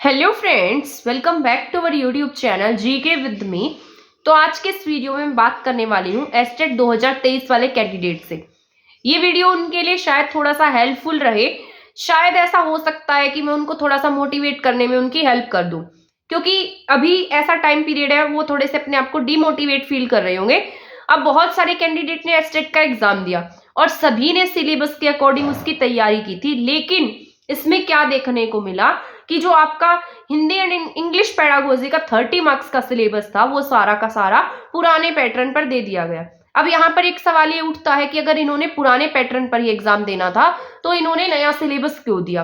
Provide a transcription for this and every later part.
Hello friends, welcome back to our YouTube channel GK with me. तो आज के इस वीडियो में मैं बात करने वाली हूँ एस्टेट 2023 वाले कैंडिडेट से। ये वीडियो उनके लिए शायद थोड़ा सा हेल्पफुल रहे। शायद ऐसा हो सकता है कि मैं उनको थोड़ा सा मोटिवेट करने में उनकी हेल्प कर दूं, क्योंकि अभी ऐसा टाइम पीरियड है वो थोड़े से अपने आप को डिमोटिवेट फील कर रहे होंगे। अब बहुत सारे कैंडिडेट ने एस्टेट का एग्जाम दिया और सभी ने सिलेबस के अकॉर्डिंग उसकी तैयारी की थी, लेकिन इसमें क्या देखने को मिला कि जो आपका हिंदी एंड इंग्लिश पेडागोजी का 30 मार्क्स का सिलेबस था वो सारा का सारा पुराने पैटर्न पर दे दिया गया। अब यहाँ पर एक सवाल ये उठता है कि अगर इन्होंने पुराने पैटर्न पर ही एग्जाम देना था तो इन्होंने नया सिलेबस क्यों दिया।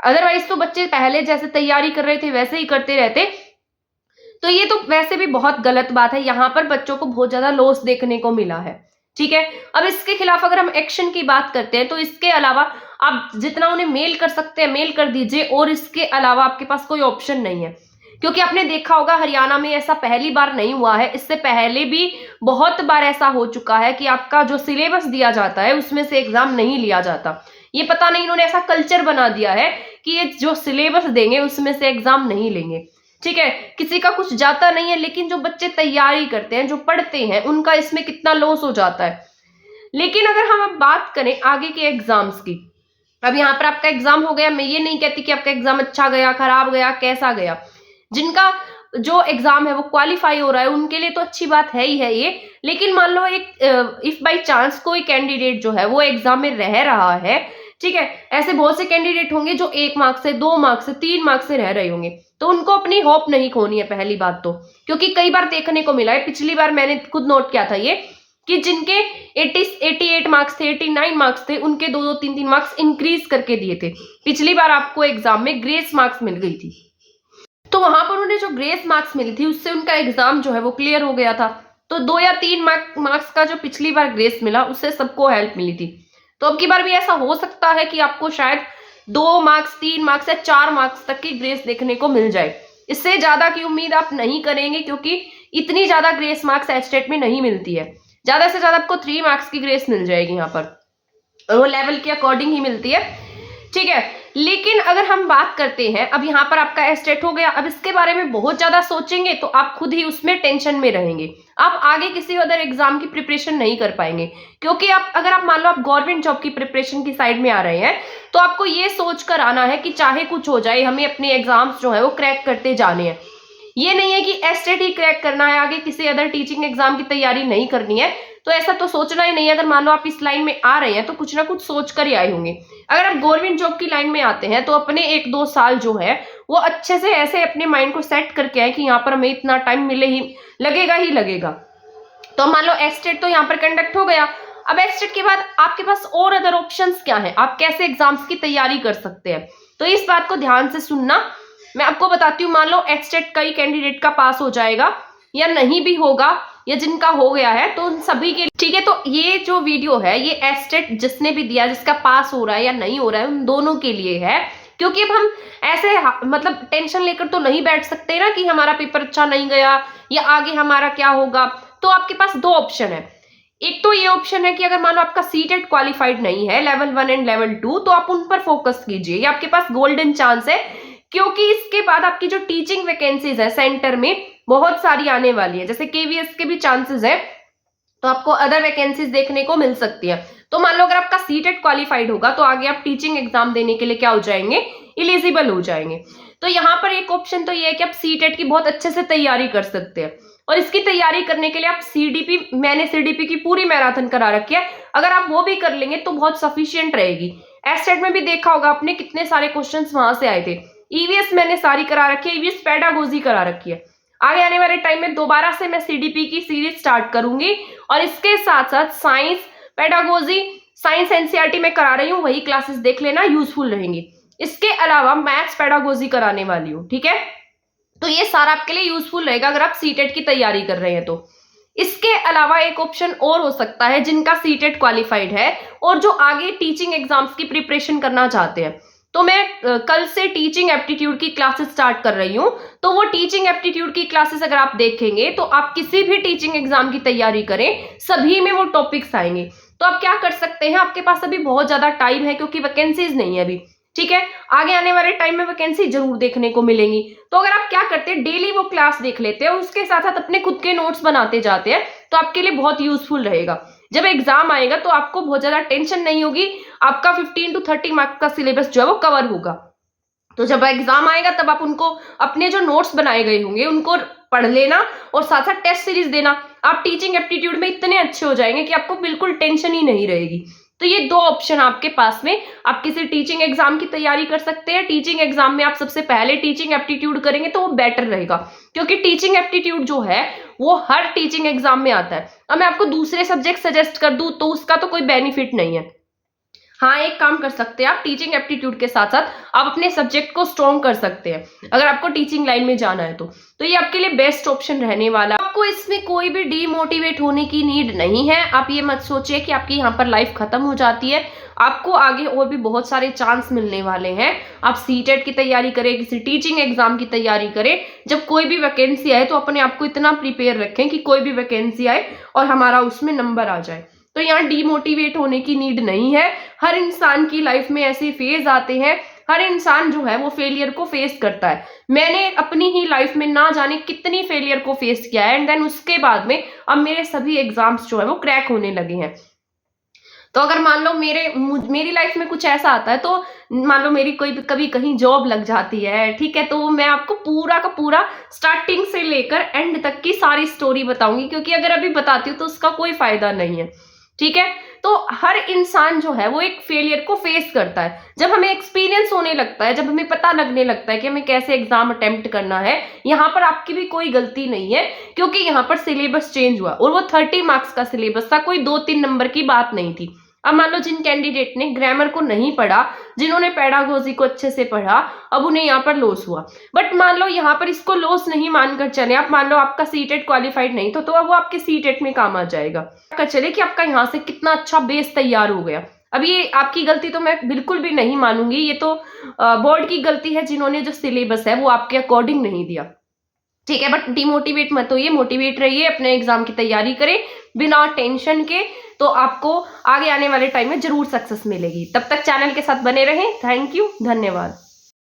अदरवाइज तो बच्चे पहले जैसे तैयारी कर रहे थे वैसे ही करते रहते। तो ये तो वैसे भी बहुत गलत बात है, यहाँ पर बच्चों को बहुत ज्यादा लॉस देखने को मिला है। ठीक है, अब इसके खिलाफ अगर हम एक्शन की बात करते हैं तो इसके अलावा आप जितना उन्हें मेल कर सकते हैं मेल कर दीजिए, और इसके अलावा आपके पास कोई ऑप्शन नहीं है। क्योंकि आपने देखा होगा हरियाणा में ऐसा पहली बार नहीं हुआ है, इससे पहले भी बहुत बार ऐसा हो चुका है कि आपका जो सिलेबस दिया जाता है उसमें से एग्जाम नहीं लिया जाता। ये पता नहीं इन्होंने ऐसा कल्चर बना दिया है कि ये जो सिलेबस देंगे उसमें से एग्जाम नहीं लेंगे। ठीक है, किसी का कुछ जाता नहीं है, लेकिन जो बच्चे तैयारी करते हैं जो पढ़ते हैं उनका इसमें कितना लॉस हो जाता है। लेकिन अगर हम अब बात करें आगे के एग्जाम्स की, अब यहाँ पर आपका एग्जाम हो गया, मैं ये नहीं कहती कि आपका एग्जाम अच्छा गया खराब गया कैसा गया। जिनका जो एग्जाम है वो क्वालिफाई हो रहा है उनके लिए तो अच्छी बात है ही है ये। लेकिन मान लो एक इफ बाई चांस कोई कैंडिडेट जो है वो एग्जाम में रह रहा है, ठीक है, ऐसे बहुत से कैंडिडेट होंगे जो 1 मार्क से 2 मार्क से 3 मार्क से रह रहे होंगे, तो उनको अपनी होप नहीं खोनी है पहली बात तो। क्योंकि कई बार देखने को मिला है, पिछली बार मैंने खुद नोट किया था ये, कि जिनके 88 मार्क्स थे 89 मार्क्स थे उनके 2-2 3-3 मार्क्स इंक्रीज करके दिए थे। पिछली बार आपको एग्जाम में ग्रेस मार्क्स मिल गई थी, तो वहां पर उन्हें जो ग्रेस मार्क्स मिली थी उससे उनका एग्जाम जो है वो क्लियर हो गया था। तो 2 या 3 मार्क्स का जो पिछली बार ग्रेस मिला उससे सबको हेल्प मिली थी। तो अब की बार भी ऐसा हो सकता है कि आपको शायद 2 मार्क्स 3 मार्क्स या 4 मार्क्स तक की ग्रेस देखने को मिल जाए। इससे ज्यादा की उम्मीद आप नहीं करेंगे, क्योंकि इतनी ज्यादा ग्रेस मार्क्स एस्टेट में नहीं मिलती है। ज्यादा से ज्यादा आपको 3 मार्क्स की ग्रेस मिल जाएगी यहाँ पर, और वो लेवल के अकॉर्डिंग ही मिलती है। ठीक है, लेकिन अगर हम बात करते हैं, अब यहाँ पर आपका एस्टेट हो गया, अब इसके बारे में बहुत ज्यादा सोचेंगे तो आप खुद ही उसमें टेंशन में रहेंगे। आप आगे किसी अदर एग्जाम की प्रिपरेशन नहीं कर पाएंगे। क्योंकि आप अगर आप मान लो आप गवर्नमेंट जॉब की प्रिपरेशन की साइड में आ रहे हैं तो आपको ये सोच कर आना है कि चाहे कुछ हो जाए हमें अपने एग्जाम्स जो है वो क्रैक करते जाने हैं। ये नहीं है कि एस्टेट ही क्रैक करना है, आगे किसी अदर टीचिंग एग्जाम की तैयारी नहीं करनी है। तो ऐसा तो सोचना ही नहीं है। अगर मान लो आप इस लाइन में आ रहे हैं तो कुछ ना कुछ सोच कर ही आए होंगे। अगर आप गवर्नमेंट जॉब की लाइन में आते हैं तो अपने 1-2 साल जो है वो अच्छे से ऐसे अपने माइंड को सेट करके आए कि यहाँ पर हमें इतना टाइम मिले ही लगेगा। तो मान लो एस्टेट तो यहाँ पर कंडक्ट हो गया। अब एस्टेट के बाद आपके पास और अदर ऑप्शंस क्या है, आप कैसे एग्जाम्स की तैयारी कर सकते हैं। तो इस बात को ध्यान से सुनना, मैं आपको बताती हूँ। मान लो एस्टेट कई कैंडिडेट का पास हो जाएगा या नहीं भी होगा, या जिनका हो गया है तो उन सभी के, ठीक है, तो ये जो वीडियो है ये एस्टेट जिसने भी दिया, जिसका पास हो रहा है या नहीं हो रहा है, उन दोनों के लिए है। क्योंकि अब हम ऐसे मतलब टेंशन लेकर तो नहीं बैठ सकते ना कि हमारा पेपर अच्छा नहीं गया या आगे हमारा क्या होगा। तो आपके पास 2 ऑप्शन है। एक तो ये ऑप्शन है कि अगर मान लो आपका सीटेट क्वालिफाइड नहीं है लेवल 1 एंड लेवल 2, तो आप उन पर फोकस कीजिए, ये आपके पास गोल्डन चांस है। क्योंकि इसके बाद आपकी जो टीचिंग वैकेंसीज है सेंटर में बहुत सारी आने वाली है, जैसे केवीएस के भी चांसेस है, तो आपको अदर वैकेंसीज देखने को मिल सकती है। तो मान लो अगर आपका सीटेट क्वालिफाइड होगा तो आगे आप टीचिंग एग्जाम देने के लिए क्या हो जाएंगे, एलिजिबल हो जाएंगे। तो यहाँ पर एक ऑप्शन तो ये है कि आप सीटेट की बहुत अच्छे से तैयारी कर सकते हैं, और इसकी तैयारी करने के लिए आप सीडीपी, मैंने सीडीपी की पूरी मैराथन करा रखी है, अगर आप वो भी कर लेंगे तो बहुत सफिशियंट रहेगी। एस्टेट में भी देखा होगा आपने कितने सारे क्वेश्चन वहां से आए थे। ईवीएस मैंने सारी करा रखी है, ईवीएस पेडागोजी करा रखी है। आगे आने वाले टाइम में दोबारा से मैं सीडीपी की सीरीज स्टार्ट करूंगी, और इसके साथ साथ साइंस पेडागोजी, साइंस एनसीईआरटी में करा रही हूँ, वही क्लासेस देख लेना, यूजफुल रहेंगी। इसके अलावा मैथ्स पेडागोजी कराने वाली हूँ, ठीक है, तो ये सारा आपके लिए यूजफुल रहेगा अगर आप सीटेट की तैयारी कर रहे हैं तो। इसके अलावा एक ऑप्शन और हो सकता है, जिनका सीटेट क्वालिफाइड है और जो आगे टीचिंग एग्जाम्स की प्रिपरेशन करना चाहते हैं, तो मैं कल से टीचिंग एप्टीट्यूड की क्लासेस स्टार्ट कर रही हूँ। तो वो टीचिंग एप्टीट्यूड की क्लासेस अगर आप देखेंगे तो आप किसी भी टीचिंग एग्जाम की तैयारी करें, सभी में वो टॉपिक्स आएंगे। तो आप क्या कर सकते हैं, आपके पास अभी बहुत ज्यादा टाइम है क्योंकि वैकेंसीज नहीं है अभी, ठीक है, आगे आने वाले टाइम में वैकेंसी जरूर देखने को मिलेंगी। तो अगर आप क्या करते हैं, डेली वो क्लास देख लेते हैं, उसके साथ साथ अपने खुद के नोट्स बनाते जाते हैं, तो आपके लिए बहुत यूजफुल रहेगा। जब एग्जाम आएगा तो आपको बहुत ज्यादा टेंशन नहीं होगी, आपका 15 to 30 मार्क्स का सिलेबस जो है वो कवर होगा। तो जब एग्जाम आएगा तब आप उनको अपने जो नोट्स बनाए गए होंगे उनको पढ़ लेना और साथ साथ टेस्ट सीरीज देना। आप टीचिंग एप्टीट्यूड में इतने अच्छे हो जाएंगे कि आपको बिल्कुल टेंशन ही नहीं रहेगी। तो ये दो ऑप्शन आपके पास में, आप किसी टीचिंग एग्जाम की तैयारी कर सकते हैं। टीचिंग एग्जाम में आप सबसे पहले टीचिंग एप्टीट्यूड करेंगे तो वो बेटर रहेगा, क्योंकि टीचिंग एप्टीट्यूड जो है वो हर टीचिंग एग्जाम में आता है। अब मैं आपको दूसरे सब्जेक्ट सजेस्ट कर दूं तो उसका तो कोई बेनिफिट नहीं है। हाँ, एक काम कर सकते हैं आप, टीचिंग एप्टीट्यूड के साथ साथ आप अपने सब्जेक्ट को स्ट्रॉन्ग कर सकते हैं अगर आपको टीचिंग लाइन में जाना है तो ये आपके लिए बेस्ट ऑप्शन रहने वाला। आपको इसमें कोई भी डीमोटिवेट होने की नीड नहीं है। आप ये मत सोचिए कि आपकी यहाँ पर लाइफ खत्म हो जाती है। आपको आगे और भी बहुत सारे चांस मिलने वाले हैं। आप सीटेट की तैयारी करें, किसी टीचिंग एग्जाम की तैयारी करें, जब कोई भी वैकेंसी आए तो अपने आप को इतना प्रिपेयर रखें कि कोई भी वैकेंसी आए और हमारा उसमें नंबर आ जाए। तो यहाँ डीमोटिवेट होने की नीड नहीं है। हर इंसान की लाइफ में ऐसे फेज आते हैं, हर इंसान जो है वो फेलियर को फेस करता है। मैंने अपनी ही लाइफ में ना जाने कितनी फेलियर को फेस किया है, एंड देन उसके बाद में अब मेरे सभी एग्जाम्स जो है वो क्रैक होने लगे हैं। तो अगर मान लो मेरी लाइफ में कुछ ऐसा आता है, तो मान लो मेरी कोई कभी कहीं जॉब लग जाती है, ठीक है, तो मैं आपको पूरा का पूरा स्टार्टिंग से लेकर एंड तक की सारी स्टोरी बताऊंगी, क्योंकि अगर अभी बताती हूँ तो उसका कोई फायदा नहीं है। ठीक है, तो हर इंसान जो है वो एक फेलियर को फेस करता है। जब हमें एक्सपीरियंस होने लगता है, जब हमें पता लगने लगता है कि हमें कैसे एग्जाम अटेम्प्ट करना है, यहाँ पर आपकी भी कोई गलती नहीं है, क्योंकि यहाँ पर सिलेबस चेंज हुआ और वो 30 मार्क्स का सिलेबस था, कोई 2-3 नंबर की बात नहीं थी। अब मान लो जिन कैंडिडेट ने ग्रामर को नहीं पढ़ा, जिन्होंने पेडागोजी को अच्छे से पढ़ा, अब उन्हें यहाँ पर लॉस हुआ। बट मान लो यहाँ पर इसको लॉस नहीं मानकर चले, आप मान लो आपका सीटेट क्वालिफाइड नहीं तो अब वो आपके सीटेट में काम आ जाएगा। कर चले कि आपका यहाँ से कितना अच्छा बेस तैयार हो गया। अब ये आपकी गलती तो मैं बिल्कुल भी नहीं मानूंगी, ये तो बोर्ड की गलती है जिन्होंने जो सिलेबस है वो आपके अकॉर्डिंग नहीं दिया। ठीक है, बट डिमोटिवेट मत होइए, मोटिवेट रहिए, अपने एग्जाम की तैयारी करें बिना टेंशन के, तो आपको आगे आने वाले टाइम में जरूर सक्सेस मिलेगी। तब तक चैनल के साथ बने रहें। थैंक यू, धन्यवाद।